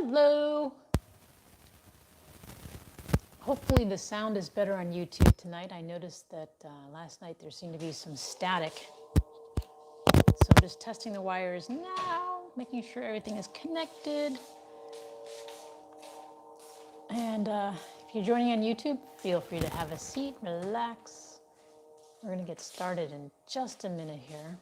Hello. Hopefully the sound is better on YouTube tonight. I noticed that last night there seemed to be some static. So I'm just testing the wires now, making sure everything is connected. And if you're joining on YouTube, feel free to have a seat, relax. We're going to get started in just a minute here.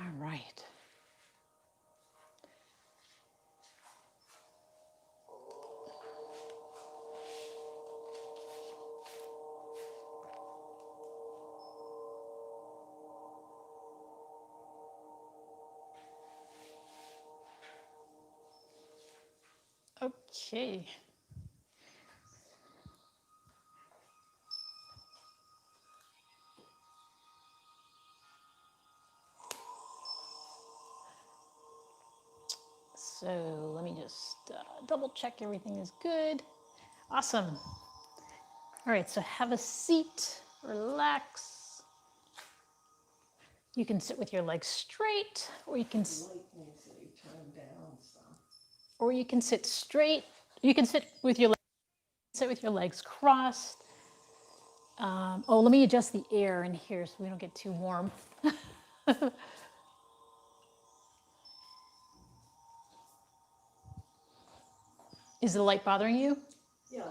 All right. Okay. So let me just double check everything is good. Awesome. All right, so have a seat, relax. You can sit with your legs straight, or you can sit straight. You can sit with your legs crossed. Let me adjust the air in here so we don't get too warm. Is the light bothering you? Yeah,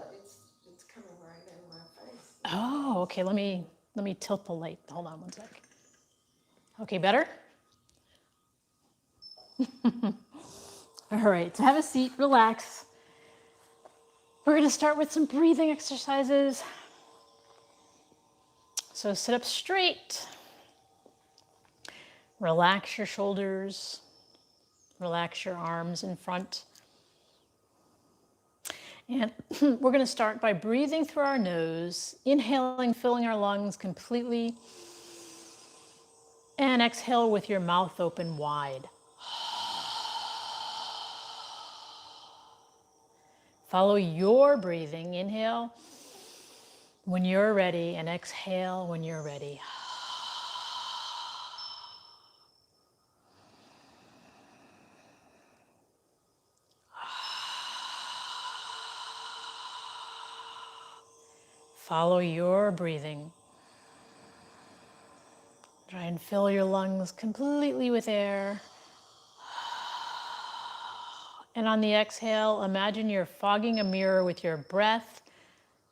it's coming right in my face. Oh, okay. Let me tilt the light. Hold on one sec. Okay, better? All right, so have a seat, relax. We're going to start with some breathing exercises. So sit up straight. Relax your shoulders. Relax your arms in front. And we're going to start by breathing through our nose, inhaling, filling our lungs completely, and exhale with your mouth open wide. Follow your breathing. Inhale when you're ready, and exhale when you're ready. Follow your breathing. Try and fill your lungs completely with air. And on the exhale, imagine you're fogging a mirror with your breath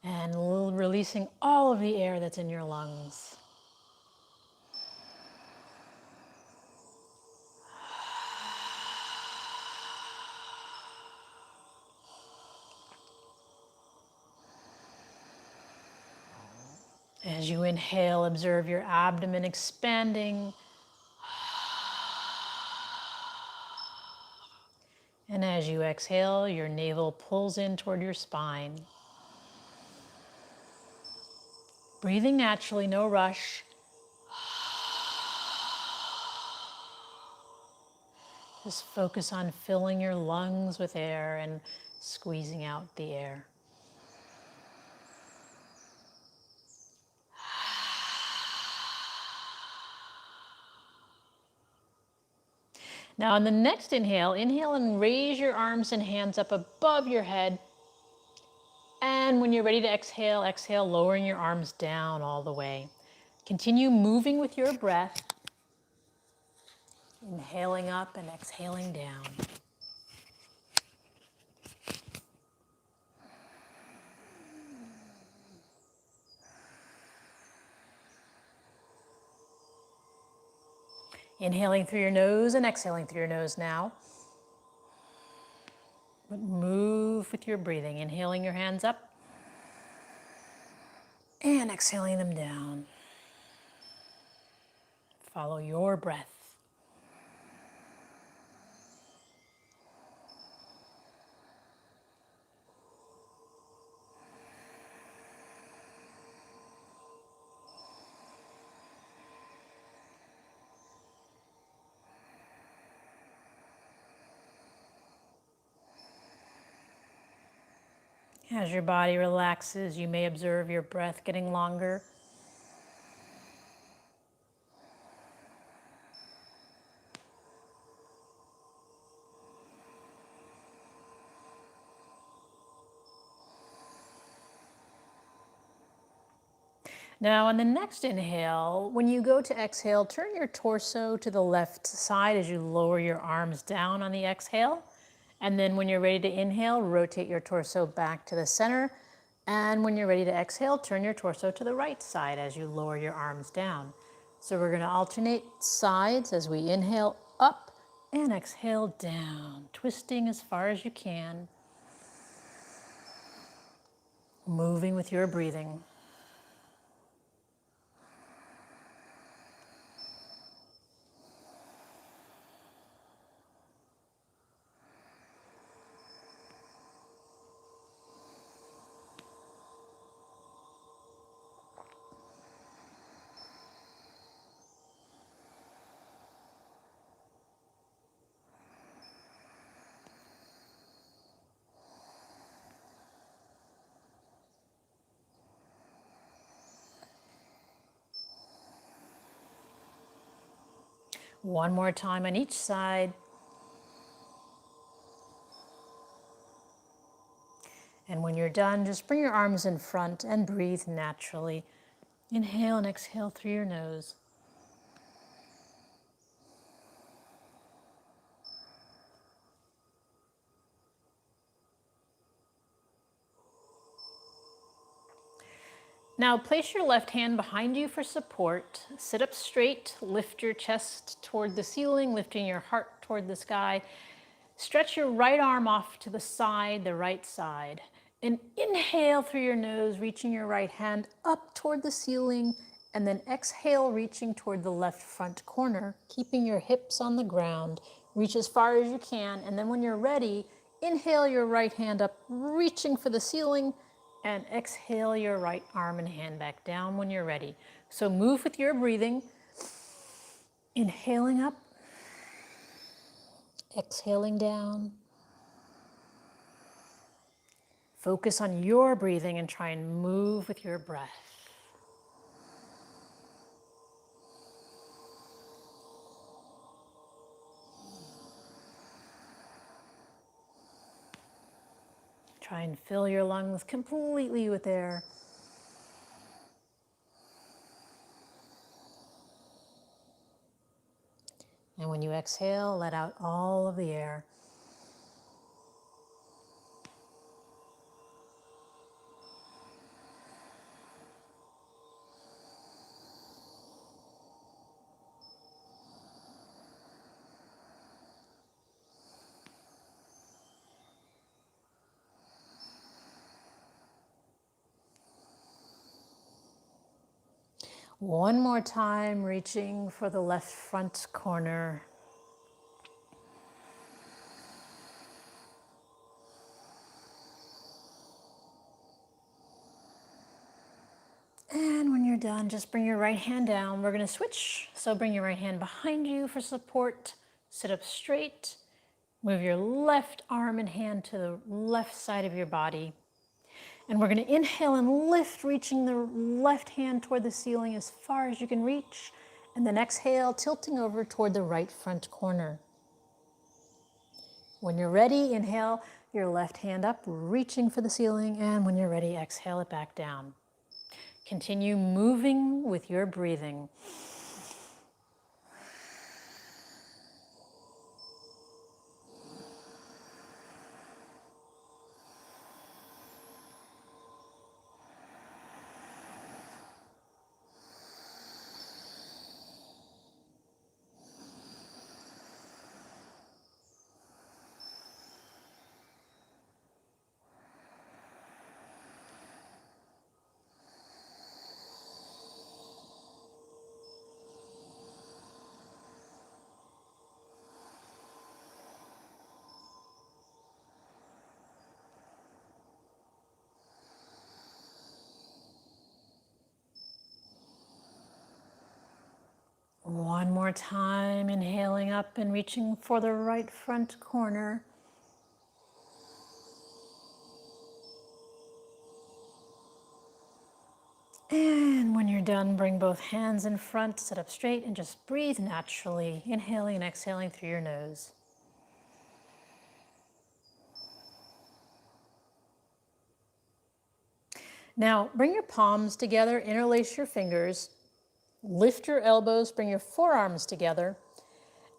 and releasing all of the air that's in your lungs. As you inhale, observe your abdomen expanding. And as you exhale, your navel pulls in toward your spine. Breathing naturally, no rush. Just focus on filling your lungs with air and squeezing out the air. Now on the next inhale, inhale and raise your arms and hands up above your head. And when you're ready to exhale, exhale, lowering your arms down all the way. Continue moving with your breath. Inhaling up and exhaling down. Inhaling through your nose and exhaling through your nose now. But move with your breathing. Inhaling your hands up and exhaling them down. Follow your breath. As your body relaxes, you may observe your breath getting longer. Now, on the next inhale, when you go to exhale, turn your torso to the left side as you lower your arms down on the exhale. And then when you're ready to inhale, rotate your torso back to the center. And when you're ready to exhale, turn your torso to the right side as you lower your arms down. So we're going to alternate sides as we inhale up and exhale down, twisting as far as you can, moving with your breathing. One more time on each side. And when you're done, just bring your arms in front and breathe naturally. Inhale and exhale through your nose. Now place your left hand behind you for support. Sit up straight, lift your chest toward the ceiling, lifting your heart toward the sky. Stretch your right arm off to the side, the right side. And inhale through your nose, reaching your right hand up toward the ceiling, and then exhale, reaching toward the left front corner, keeping your hips on the ground. Reach as far as you can, and then when you're ready, inhale your right hand up, reaching for the ceiling, and exhale your right arm and hand back down when you're ready. So move with your breathing, inhaling up, exhaling down. Focus on your breathing and try and move with your breath. Try and fill your lungs completely with air. And when you exhale, let out all of the air. One more time, reaching for the left front corner. And when you're done, just bring your right hand down. We're going to switch. So bring your right hand behind you for support. Sit up straight. Move your left arm and hand to the left side of your body. And we're going to inhale and lift, reaching the left hand toward the ceiling as far as you can reach. And then exhale, tilting over toward the right front corner. When you're ready, inhale your left hand up, reaching for the ceiling. And when you're ready, exhale it back down. Continue moving with your breathing. One more time, inhaling up and reaching for the right front corner. And when you're done, bring both hands in front, sit up straight, and just breathe naturally, inhaling and exhaling through your nose. Now, bring your palms together, interlace your fingers, lift your elbows, bring your forearms together,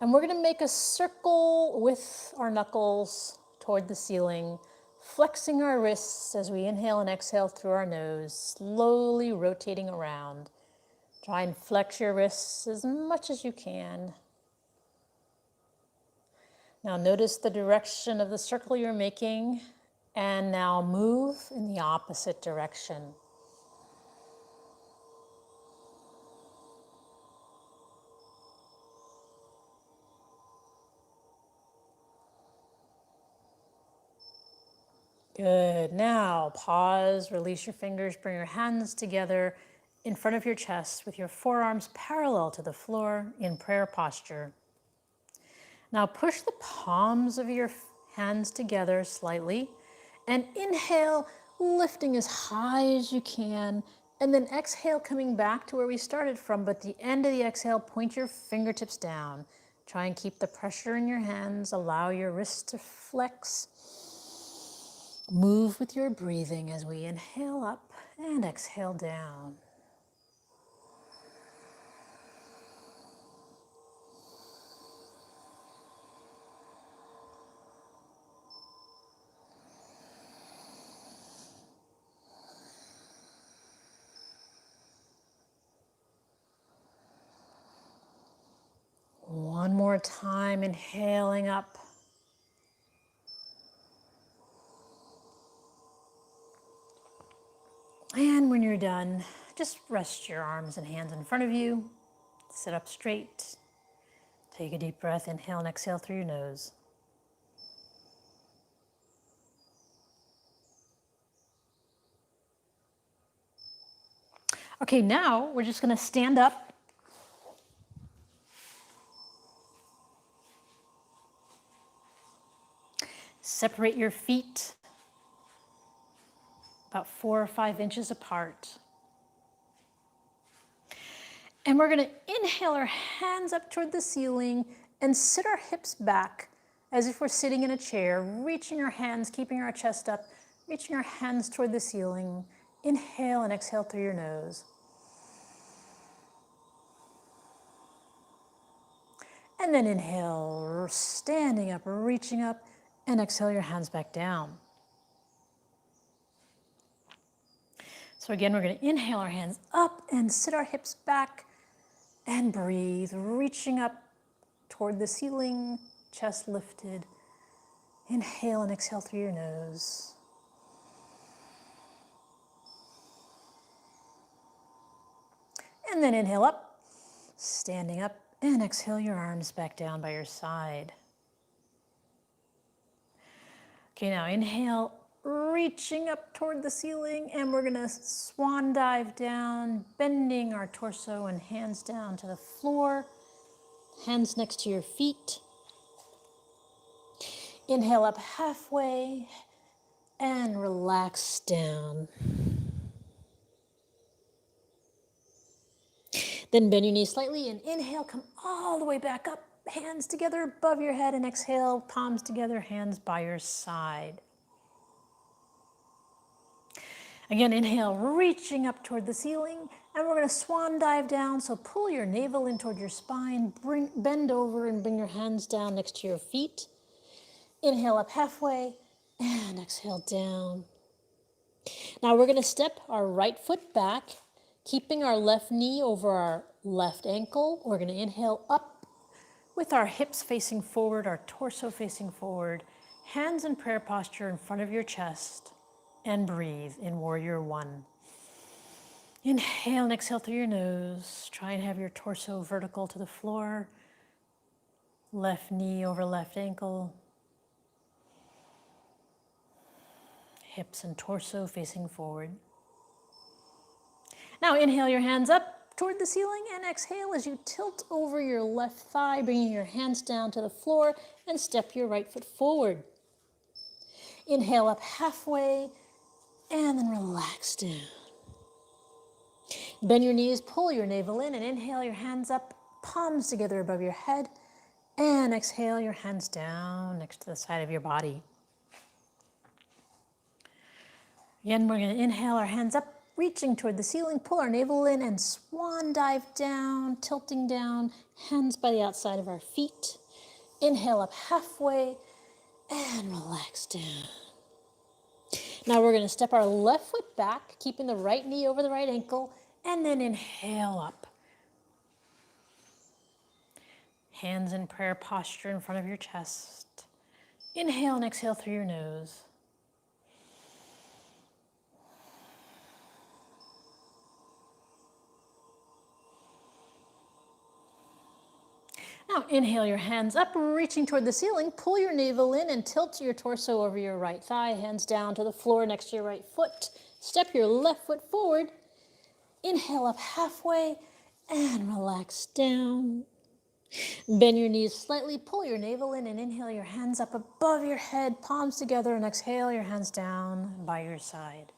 and we're going to make a circle with our knuckles toward the ceiling, flexing our wrists as we inhale and exhale through our nose, slowly rotating around. Try and flex your wrists as much as you can. Now notice the direction of the circle you're making, and now move in the opposite direction. Good. Now pause, release your fingers, bring your hands together in front of your chest with your forearms parallel to the floor in prayer posture. Now push the palms of your hands together slightly and inhale, lifting as high as you can, and then exhale, coming back to where we started from, but at the end of the exhale, point your fingertips down. Try and keep the pressure in your hands, allow your wrists to flex. Move with your breathing as we inhale up and exhale down. One more time, inhaling up. And when you're done, just rest your arms and hands in front of you. Sit up straight. Take a deep breath, inhale and exhale through your nose. Okay, now we're just going to stand up. Separate your feet about 4 or 5 inches apart. And we're going to inhale our hands up toward the ceiling and sit our hips back as if we're sitting in a chair, reaching our hands, keeping our chest up, reaching our hands toward the ceiling. Inhale and exhale through your nose. And then inhale, standing up, reaching up, and exhale your hands back down. So again, we're going to inhale our hands up and sit our hips back and breathe, reaching up toward the ceiling, chest lifted. Inhale and exhale through your nose. And then inhale up, standing up, and exhale your arms back down by your side. Okay, now inhale, reaching up toward the ceiling, and we're gonna swan dive down, bending our torso and hands down to the floor, hands next to your feet. Inhale up halfway and relax down. Then bend your knees slightly and inhale, come all the way back up, hands together above your head, and exhale, palms together, hands by your side. Again, inhale, reaching up toward the ceiling, and we're going to swan dive down, so pull your navel in toward your spine, bend over and bring your hands down next to your feet. Inhale up halfway, and exhale down. Now we're going to step our right foot back, keeping our left knee over our left ankle. We're going to inhale up with our hips facing forward, our torso facing forward, hands in prayer posture in front of your chest, and breathe in Warrior One. Inhale and exhale through your nose. Try and have your torso vertical to the floor, left knee over left ankle, hips and torso facing forward. Now inhale your hands up toward the ceiling and exhale as you tilt over your left thigh, bringing your hands down to the floor and step your right foot forward. Inhale up halfway and then relax down. Bend your knees, pull your navel in, and inhale your hands up, palms together above your head. And exhale your hands down next to the side of your body. Again, we're going to inhale our hands up, reaching toward the ceiling, pull our navel in, and swan dive down, tilting down, hands by the outside of our feet. Inhale up halfway, and relax down. Now we're going to step our left foot back, keeping the right knee over the right ankle, and then inhale up. Hands in prayer posture in front of your chest. Inhale and exhale through your nose. Now inhale your hands up, reaching toward the ceiling. Pull your navel in and tilt your torso over your right thigh. Hands down to the floor next to your right foot. Step your left foot forward. Inhale up halfway and relax down. Bend your knees slightly, pull your navel in, and inhale your hands up above your head, palms together, and exhale your hands down by your side.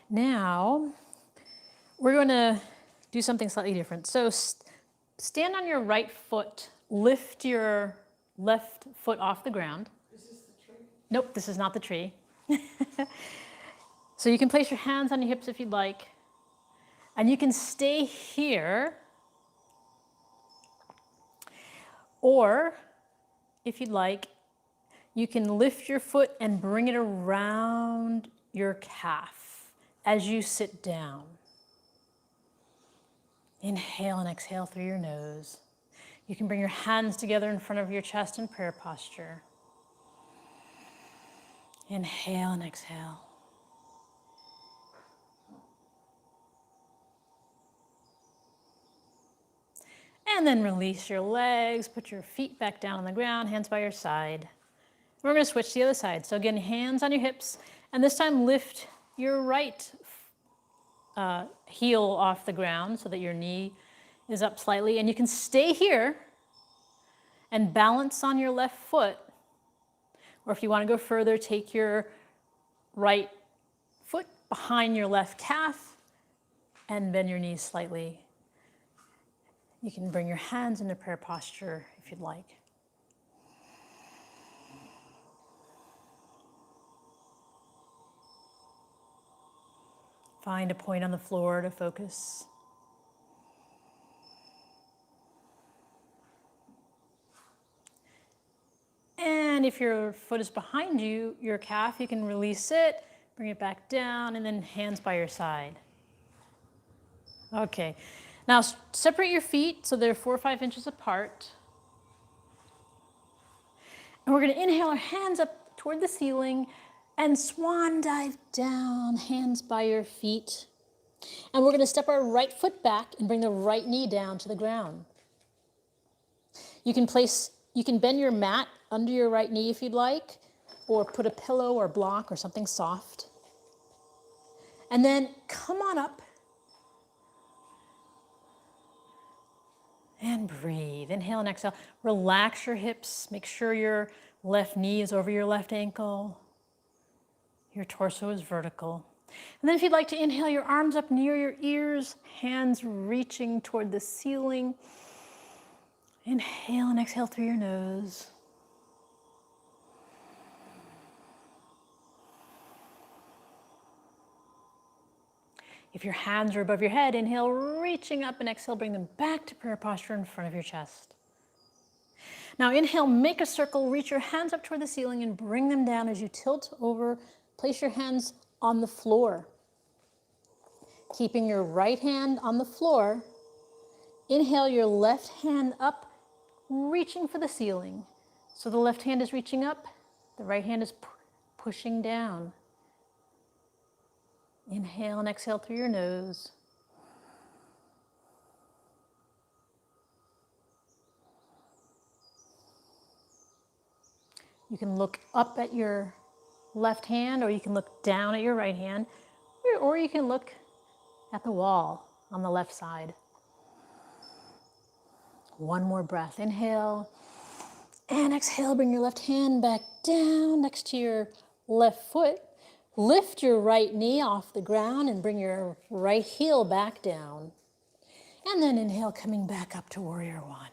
Now, we're going to do something slightly different. So stand on your right foot, lift your left foot off the ground. Is this the tree? Nope, this is not the tree. So you can place your hands on your hips if you'd like. And you can stay here. Or, if you'd like, you can lift your foot and bring it around your calf as you sit down. Inhale and exhale through your nose. You can bring your hands together in front of your chest in prayer posture. Inhale and exhale. And then release your legs, put your feet back down on the ground, hands by your side. We're going to switch to the other side. So again, hands on your hips, and this time lift your right heel off the ground so that your knee is up slightly. And you can stay here and balance on your left foot. Or if you want to go further, take your right foot behind your left calf and bend your knees slightly. You can bring your hands into prayer posture if you'd like. Find a point on the floor to focus. And if your foot is behind you, your calf, you can release it, bring it back down, and then hands by your side. Okay. Now separate your feet so they're 4 or 5 inches apart. And we're going to inhale our hands up toward the ceiling and swan dive down, hands by your feet. And we're going to step our right foot back and bring the right knee down to the ground. You can bend your mat under your right knee if you'd like, or put a pillow or block or something soft. And then come on up and breathe. Inhale and exhale. Relax your hips. Make sure your left knee is over your left ankle. Your torso is vertical. And then if you'd like to inhale your arms up near your ears, hands reaching toward the ceiling. Inhale and exhale through your nose. If your hands are above your head, inhale, reaching up, and exhale, bring them back to prayer posture in front of your chest. Now inhale, make a circle, reach your hands up toward the ceiling and bring them down as you tilt over. Place your hands on the floor. Keeping your right hand on the floor, inhale your left hand up, reaching for the ceiling. So the left hand is reaching up, the right hand is pushing down. Inhale and exhale through your nose. You can look up at your left hand, or you can look down at your right hand, or you can look at the wall on the left side. One more breath. Inhale And exhale, bring your left hand back down next to your left foot. Lift your right knee off the ground and bring your right heel back down. And then inhale, coming back up to warrior one.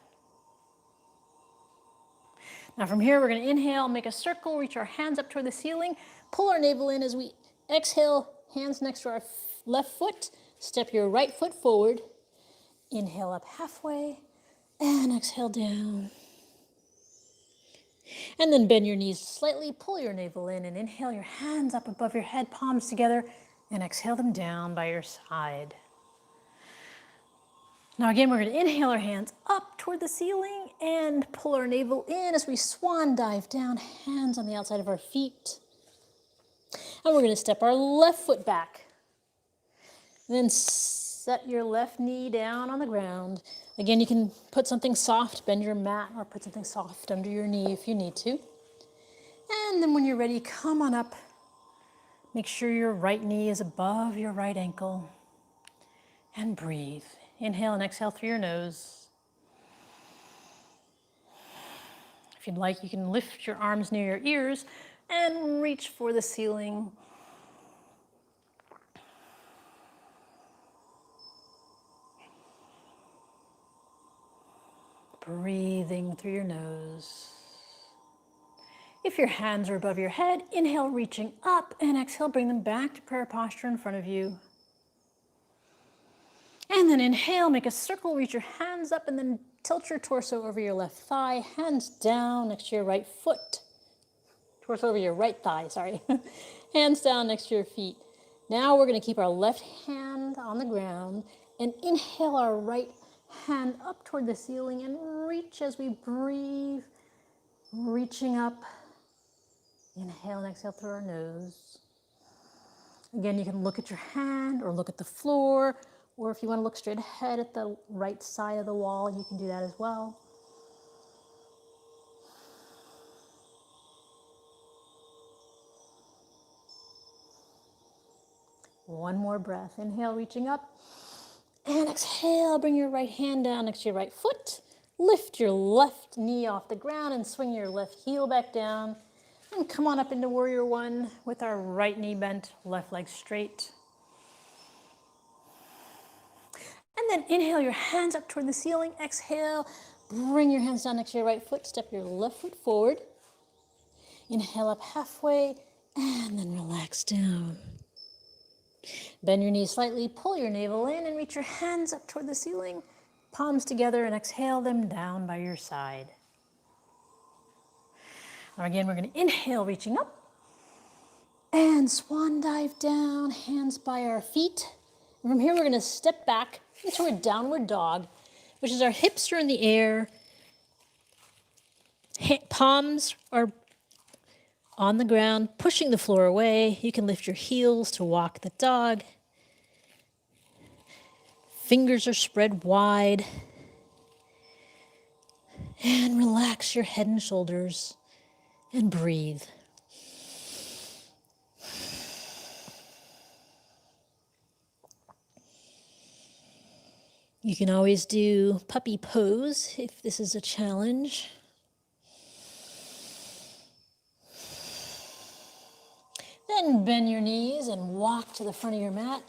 Now from here, we're going to inhale, make a circle, reach our hands up toward the ceiling, pull our navel in as we exhale, hands next to our left foot, step your right foot forward, inhale up halfway, and exhale down. And then bend your knees slightly, pull your navel in, and inhale your hands up above your head, palms together, and exhale them down by your side. Now again, we're going to inhale our hands up toward the ceiling and pull our navel in as we swan dive down, hands on the outside of our feet. And we're going to step our left foot back. And then set your left knee down on the ground. Again, you can put something soft, bend your mat, or put something soft under your knee if you need to. And then when you're ready, come on up. Make sure your right knee is above your right ankle. And breathe. Inhale and exhale through your nose. If you'd like, you can lift your arms near your ears and reach for the ceiling. Breathing through your nose. If your hands are above your head, inhale, reaching up, and exhale, bring them back to prayer posture in front of you. And then inhale, make a circle, reach your hands up, and then tilt your torso over your left thigh, hands down next to your right foot. Torso over your right thigh, sorry. Hands down next to your feet. Now we're going to keep our left hand on the ground and inhale our right hand up toward the ceiling and reach as we breathe, reaching up. Inhale and exhale through our nose. Again, you can look at your hand or look at the floor, or if you want to look straight ahead at the right side of the wall, you can do that as well. One more breath. Inhale, reaching up. And exhale, bring your right hand down next to your right foot. Lift your left knee off the ground and swing your left heel back down. And come on up into warrior one with our right knee bent, left leg straight. And then inhale your hands up toward the ceiling. Exhale, bring your hands down next to your right foot. Step your left foot forward. Inhale up halfway and then relax down. Bend your knees slightly, pull your navel in and reach your hands up toward the ceiling. Palms together and exhale them down by your side. Now again, we're going to inhale, reaching up. And swan dive down, hands by our feet. And from here, we're going to step back into a downward dog, which is our hips are in the air. Palms are on the ground, pushing the floor away. You can lift your heels to walk the dog. Fingers are spread wide. And relax your head and shoulders and breathe. You can always do puppy pose if this is a challenge. Then bend your knees and walk to the front of your mat,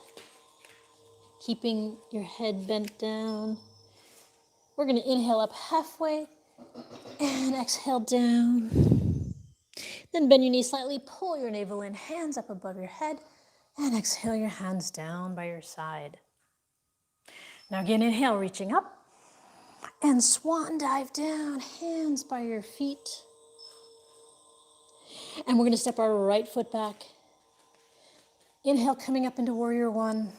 keeping your head bent down. We're going to inhale up halfway and exhale down. Then bend your knees slightly, pull your navel in, hands up above your head, and exhale your hands down by your side. Now again, inhale, reaching up, and swan dive down, hands by your feet. And we're going to step our right foot back. Inhale, coming up into warrior one.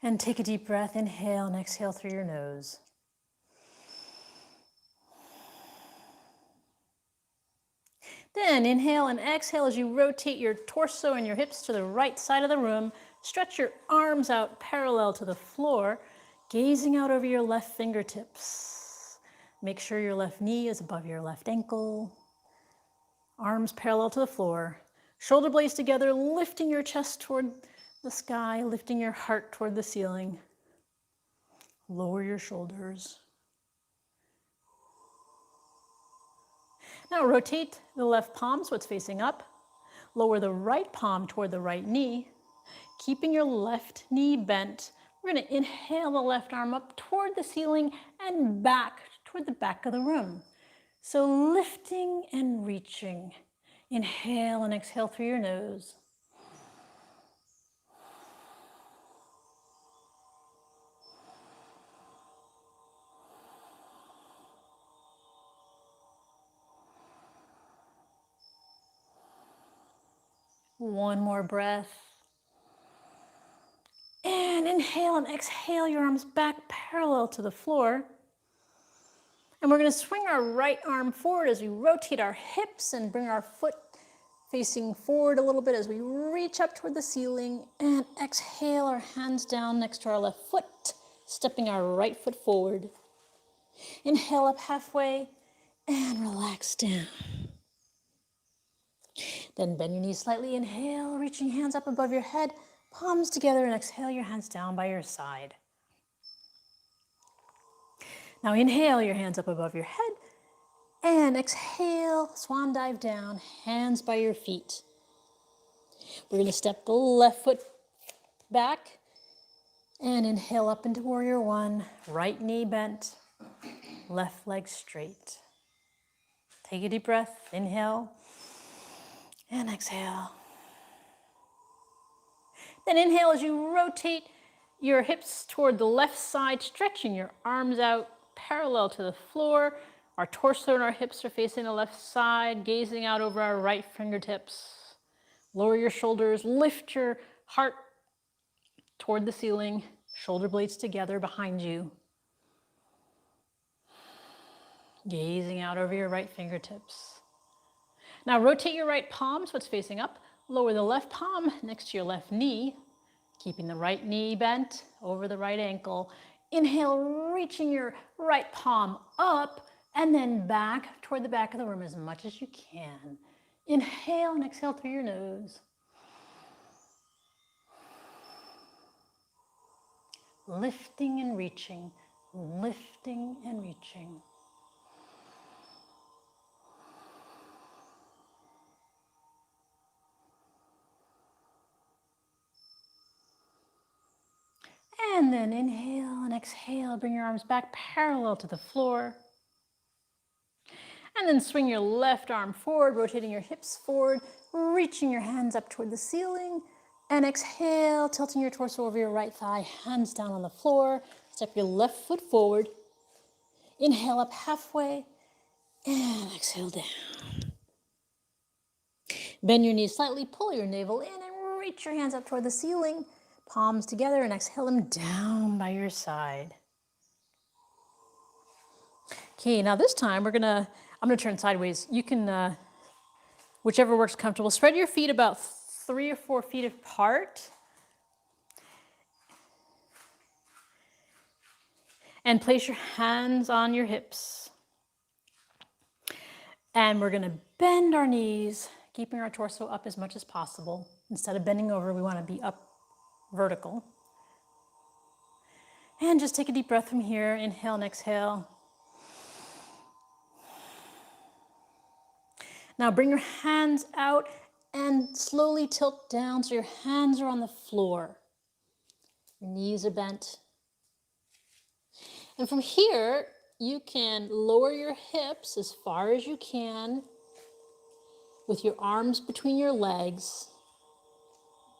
And take a deep breath, inhale and exhale through your nose. Then inhale and exhale as you rotate your torso and your hips to the right side of the room. Stretch your arms out parallel to the floor, gazing out over your left fingertips. Make sure your left knee is above your left ankle. Arms parallel to the floor. Shoulder blades together, lifting your chest toward the sky, lifting your heart toward the ceiling. Lower your shoulders. Now rotate the left palm so it's facing up. Lower the right palm toward the right knee, keeping your left knee bent. We're going to inhale the left arm up toward the ceiling and back toward the back of the room. So lifting and reaching. Inhale and exhale through your nose. One more breath. And inhale and exhale your arms back parallel to the floor. And we're going to swing our right arm forward as we rotate our hips and bring our foot facing forward a little bit as we reach up toward the ceiling. And exhale our hands down next to our left foot, stepping our right foot forward. Inhale up halfway and relax down. Then bend your knees slightly. Inhale, reaching hands up above your head, palms together, and exhale your hands down by your side. Now inhale your hands up above your head, and exhale, swan dive down, hands by your feet. We're going to step the left foot back, and inhale up into warrior one, right knee bent, left leg straight. Take a deep breath, inhale, and exhale. Then inhale as you rotate your hips toward the left side, stretching your arms out parallel to the floor. Our torso and our hips are facing the left side, gazing out over our right fingertips. Lower your shoulders, lift your heart toward the ceiling, shoulder blades together behind you. Gazing out over your right fingertips. Now rotate your right palm so it's facing up. Lower the left palm next to your left knee, keeping the right knee bent over the right ankle. Inhale, reaching your right palm up and then back toward the back of the room as much as you can. Inhale and exhale through your nose. Lifting and reaching, lifting and reaching. And then inhale and exhale, bring your arms back parallel to the floor. And then swing your left arm forward, rotating your hips forward, reaching your hands up toward the ceiling. And exhale, tilting your torso over your right thigh, hands down on the floor. Step your left foot forward. Inhale up halfway and exhale down. Bend your knees slightly, pull your navel in and reach your hands up toward the ceiling. Palms together and exhale them down by your side. Okay, now this time I'm gonna turn sideways. You can, whichever works comfortable, spread your feet about 3 or 4 feet apart. And place your hands on your hips. And we're gonna bend our knees, keeping our torso up as much as possible. Instead of bending over, we wanna be up vertical. And just take a deep breath from here. Inhale and exhale. Now bring your hands out and slowly tilt down so your hands are on the floor. Your knees are bent. And from here, you can lower your hips as far as you can with your arms between your legs.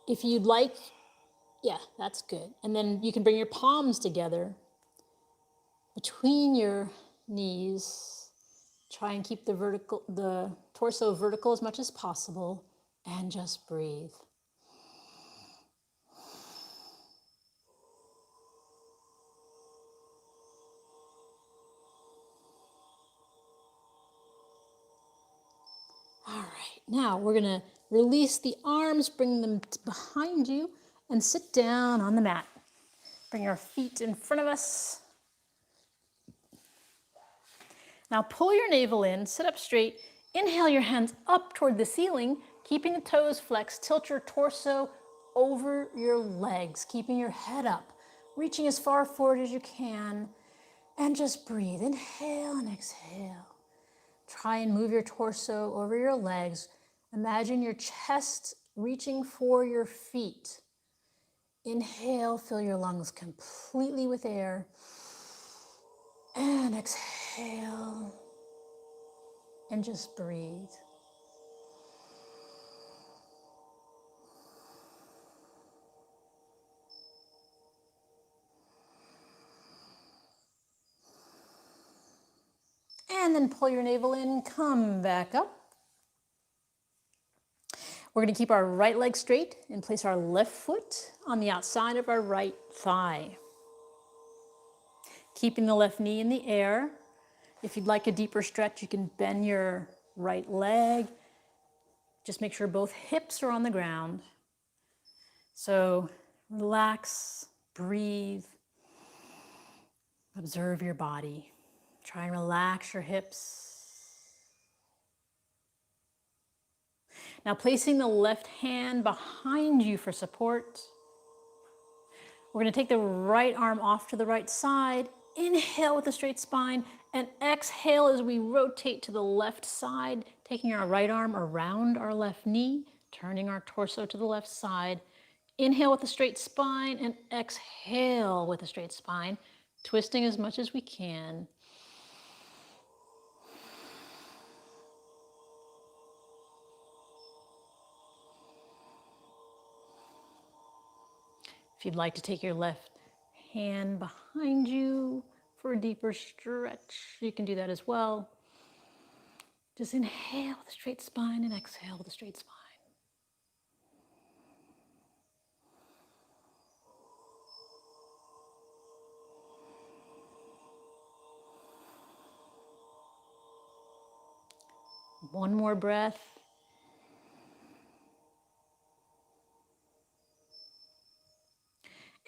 If you'd like, yeah, that's good. And then you can bring your palms together between your knees. Try and keep the torso vertical as much as possible, and just breathe. All right, now we're gonna release the arms, bring them behind you, and sit down on the mat. Bring our feet in front of us. Now pull your navel in, sit up straight, inhale your hands up toward the ceiling, keeping the toes flexed, tilt your torso over your legs, keeping your head up, reaching as far forward as you can, and just breathe. Inhale and exhale. Try and move your torso over your legs. Imagine your chest reaching for your feet. Inhale, fill your lungs completely with air. And exhale. And just breathe. And then pull your navel in, come back up. We're going to keep our right leg straight and place our left foot on the outside of our right thigh. Keeping the left knee in the air. If you'd like a deeper stretch, you can bend your right leg. Just make sure both hips are on the ground. So relax, breathe, observe your body. Try and relax your hips. Now placing the left hand behind you for support. We're going to take the right arm off to the right side. Inhale with a straight spine and exhale as we rotate to the left side, taking our right arm around our left knee, turning our torso to the left side. Inhale with a straight spine and exhale with a straight spine, twisting as much as we can. If you'd like to take your left hand behind you for a deeper stretch, you can do that as well. Just inhale with a straight spine and exhale with a straight spine. One more breath.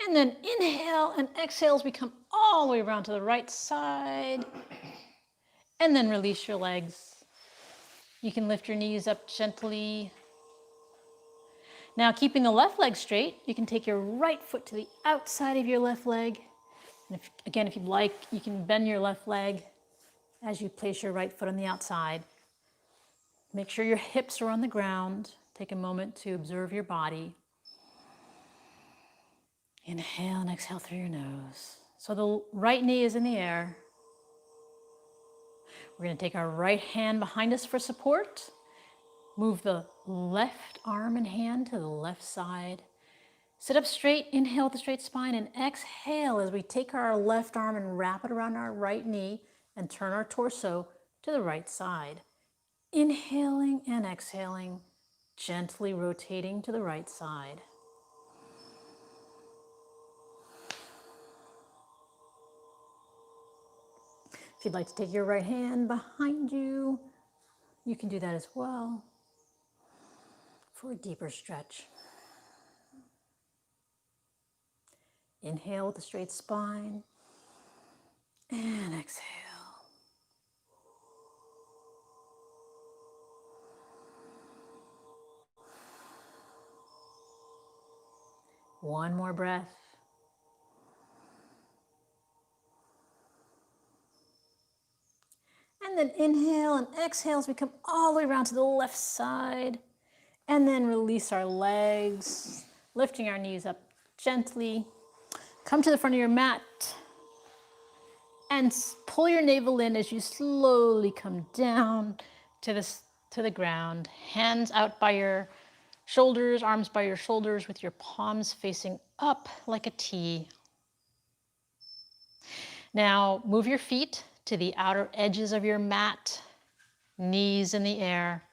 And then inhale and exhale as we come all the way around to the right side. And then release your legs. You can lift your knees up gently. Now, keeping the left leg straight, you can take your right foot to the outside of your left leg. And if you'd like, you can bend your left leg as you place your right foot on the outside. Make sure your hips are on the ground. Take a moment to observe your body. Inhale and exhale through your nose. So the right knee is in the air. We're going to take our right hand behind us for support. Move the left arm and hand to the left side. Sit up straight, inhale with a straight spine, and exhale as we take our left arm and wrap it around our right knee and turn our torso to the right side. Inhaling and exhaling, gently rotating to the right side. If you'd like to take your right hand behind you, you can do that as well for a deeper stretch. Inhale with a straight spine and exhale. One more breath. And then inhale and exhale as we come all the way around to the left side. And then release our legs, lifting our knees up gently. Come to the front of your mat and pull your navel in as you slowly come down to the ground. Hands out by your shoulders, arms by your shoulders with your palms facing up like a T. Now move your feet to the outer edges of your mat, knees in the air.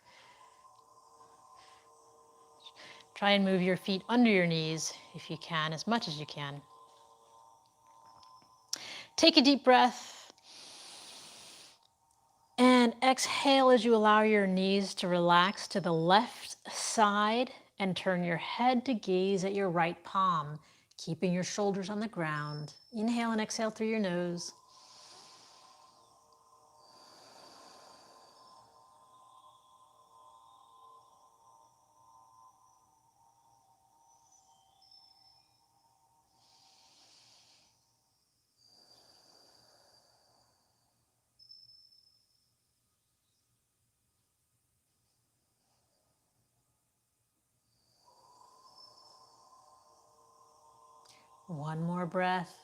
Try and move your feet under your knees if you can, as much as you can. Take a deep breath and exhale as you allow your knees to relax to the left side and turn your head to gaze at your right palm, keeping your shoulders on the ground. Inhale and exhale through your nose. One more breath.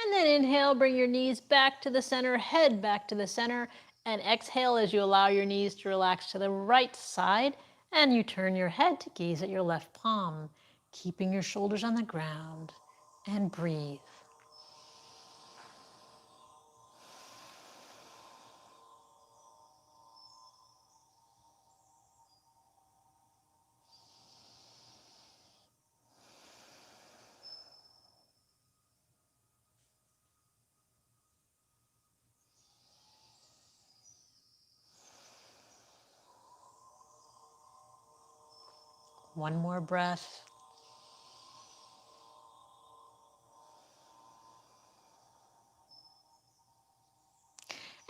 And then inhale, bring your knees back to the center, head back to the center, and exhale as you allow your knees to relax to the right side, and you turn your head to gaze at your left palm, keeping your shoulders on the ground, and breathe. One more breath.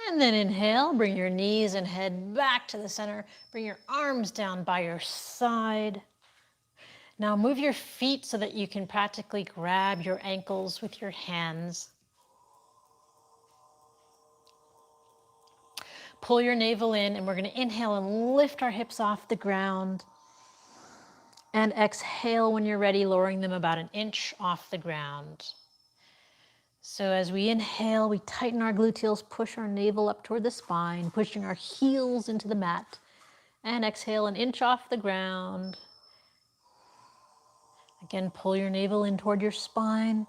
And then inhale, bring your knees and head back to the center. Bring your arms down by your side. Now move your feet so that you can practically grab your ankles with your hands. Pull your navel in, and we're going to inhale and lift our hips off the ground. And exhale when you're ready, lowering them about an inch off the ground. So as we inhale, we tighten our gluteals, push our navel up toward the spine, pushing our heels into the mat. And exhale an inch off the ground. Again, pull your navel in toward your spine.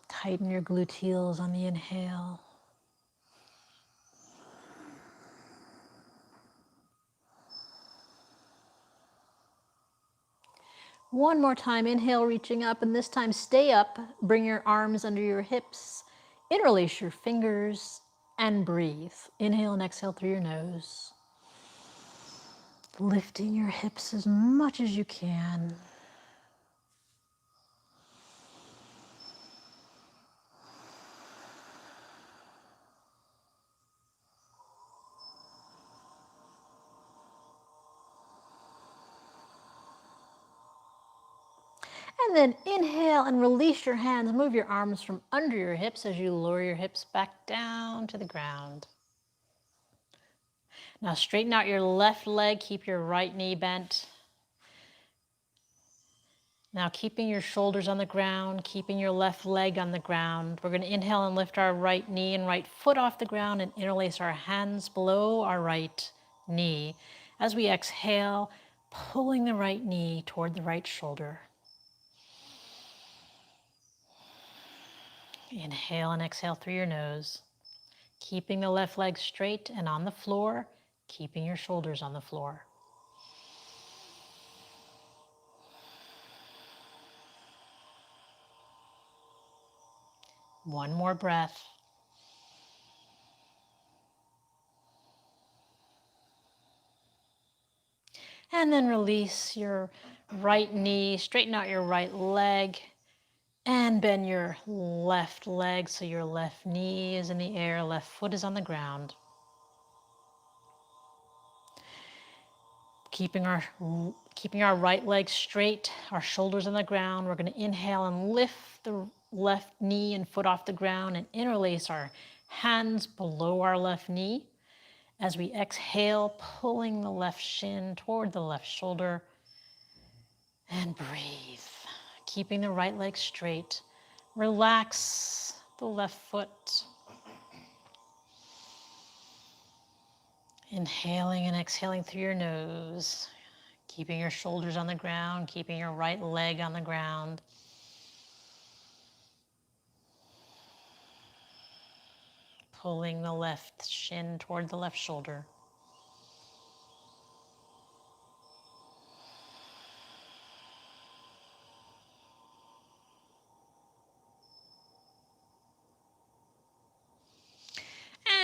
Tighten your gluteals on the inhale. One more time, inhale, reaching up, and this time stay up. Bring your arms under your hips, interlace your fingers, and breathe. Inhale and exhale through your nose. Lifting your hips as much as you can. And then inhale and release your hands. Move your arms from under your hips as you lower your hips back down to the ground. Now straighten out your left leg, keep your right knee bent. Now keeping your shoulders on the ground, keeping your left leg on the ground. We're going to inhale and lift our right knee and right foot off the ground and interlace our hands below our right knee. As we exhale, pulling the right knee toward the right shoulder. Inhale and exhale through your nose. Keeping the left leg straight and on the floor, keeping your shoulders on the floor. One more breath. And then release your right knee, straighten out your right leg, and bend your left leg so your left knee is in the air, left foot is on the ground. Keeping our right leg straight, our shoulders on the ground. We're going to inhale and lift the left knee and foot off the ground and interlace our hands below our left knee. As we exhale, pulling the left shin toward the left shoulder, and breathe. Keeping the right leg straight. Relax the left foot. Inhaling and exhaling through your nose. Keeping your shoulders on the ground, keeping your right leg on the ground. Pulling the left shin toward the left shoulder.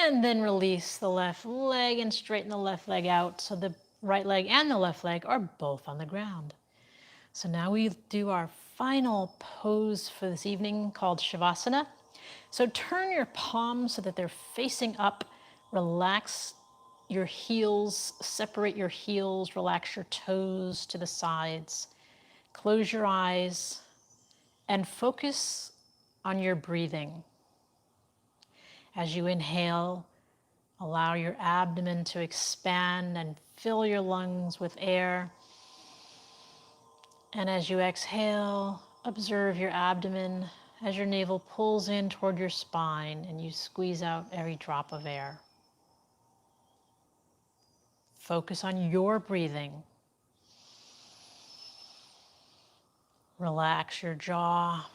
And then release the left leg and straighten the left leg out so the right leg and the left leg are both on the ground. So now we do our final pose for this evening called Shavasana. So turn your palms so that they're facing up. Relax your heels, separate your heels, relax your toes to the sides. Close your eyes And focus on your breathing. As you inhale, allow your abdomen to expand and fill your lungs with air. And as you exhale, observe your abdomen as your navel pulls in toward your spine and you squeeze out every drop of air. Focus on your breathing. Relax your jaw.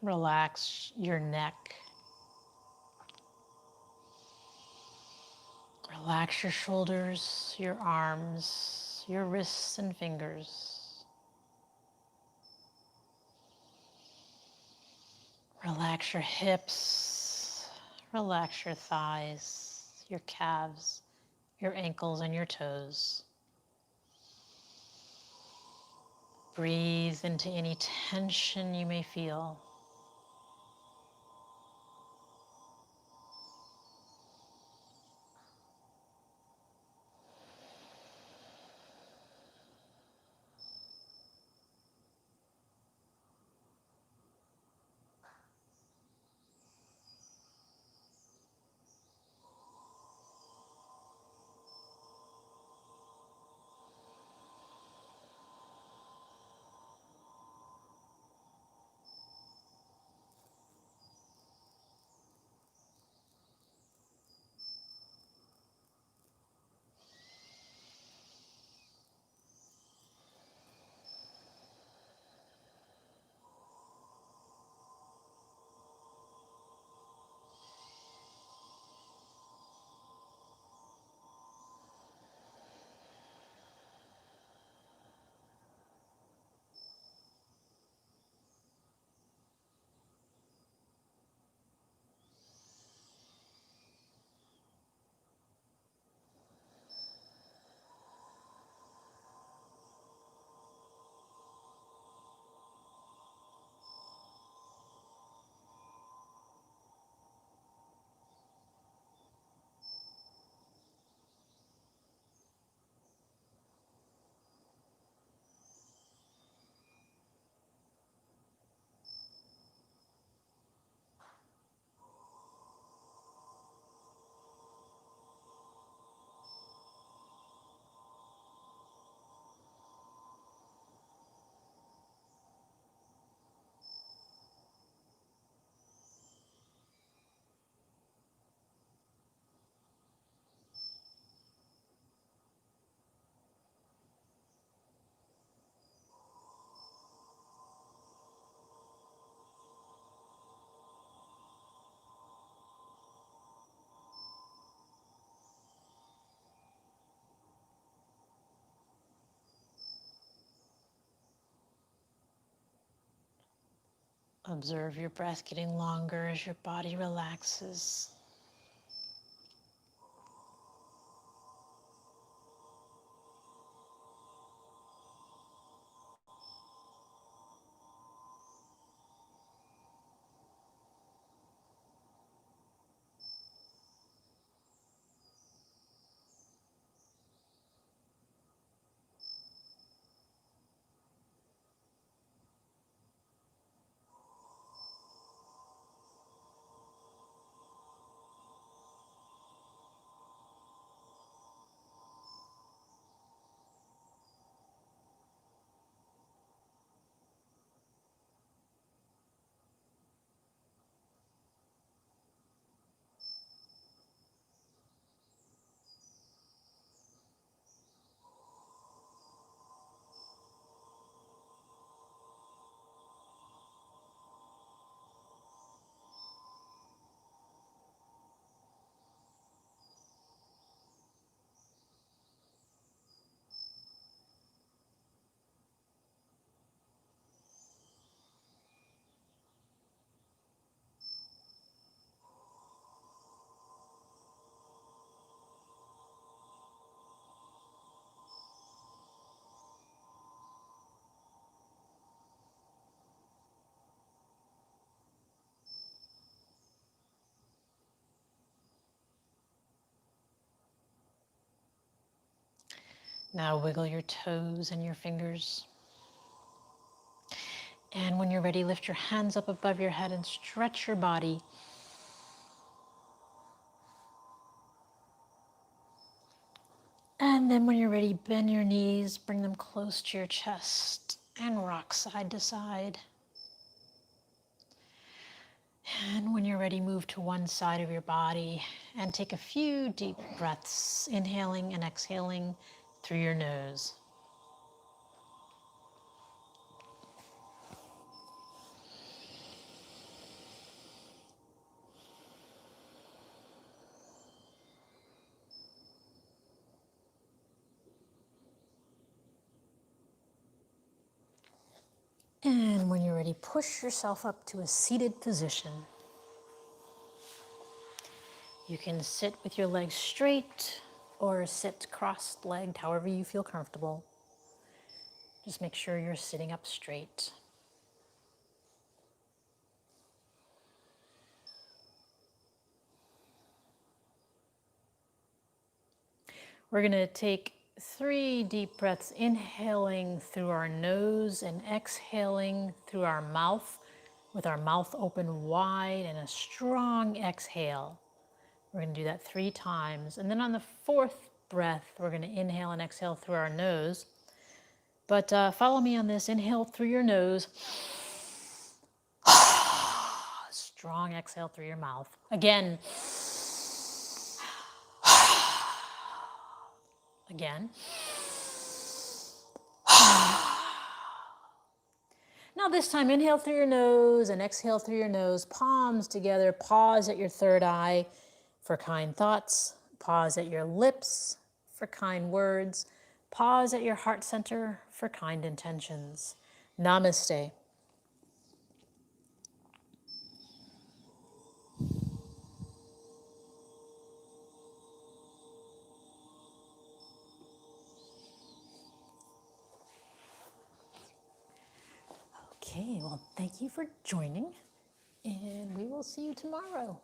Relax your neck. Relax your shoulders, your arms, your wrists and fingers. Relax your hips. Relax your thighs, your calves, your ankles, and your toes. Breathe into any tension you may feel. Observe your breath getting longer as your body relaxes. Now wiggle your toes and your fingers. And when you're ready, lift your hands up above your head and stretch your body. And then when you're ready, bend your knees, bring them close to your chest, and rock side to side. And when you're ready, move to one side of your body and take a few deep breaths, inhaling and exhaling through your nose. And when you're ready, push yourself up to a seated position. You can sit with your legs straight or sit cross-legged, however you feel comfortable. Just make sure you're sitting up straight. We're going to take 3 deep breaths, inhaling through our nose and exhaling through our mouth with our mouth open wide and a strong exhale. We're going to do that 3 times. And then on the 4th breath, we're going to inhale and exhale through our nose. But follow me on this. Inhale through your nose. Strong exhale through your mouth. Again. Again. Now this time, inhale through your nose and exhale through your nose. Palms together. Pause at your third eye for kind thoughts. Pause at your lips for kind words. Pause at your heart center for kind intentions. Namaste. Okay, well, thank you for joining, and we will see you tomorrow.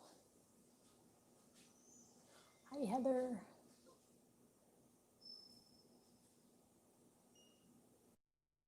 Hi, Heather.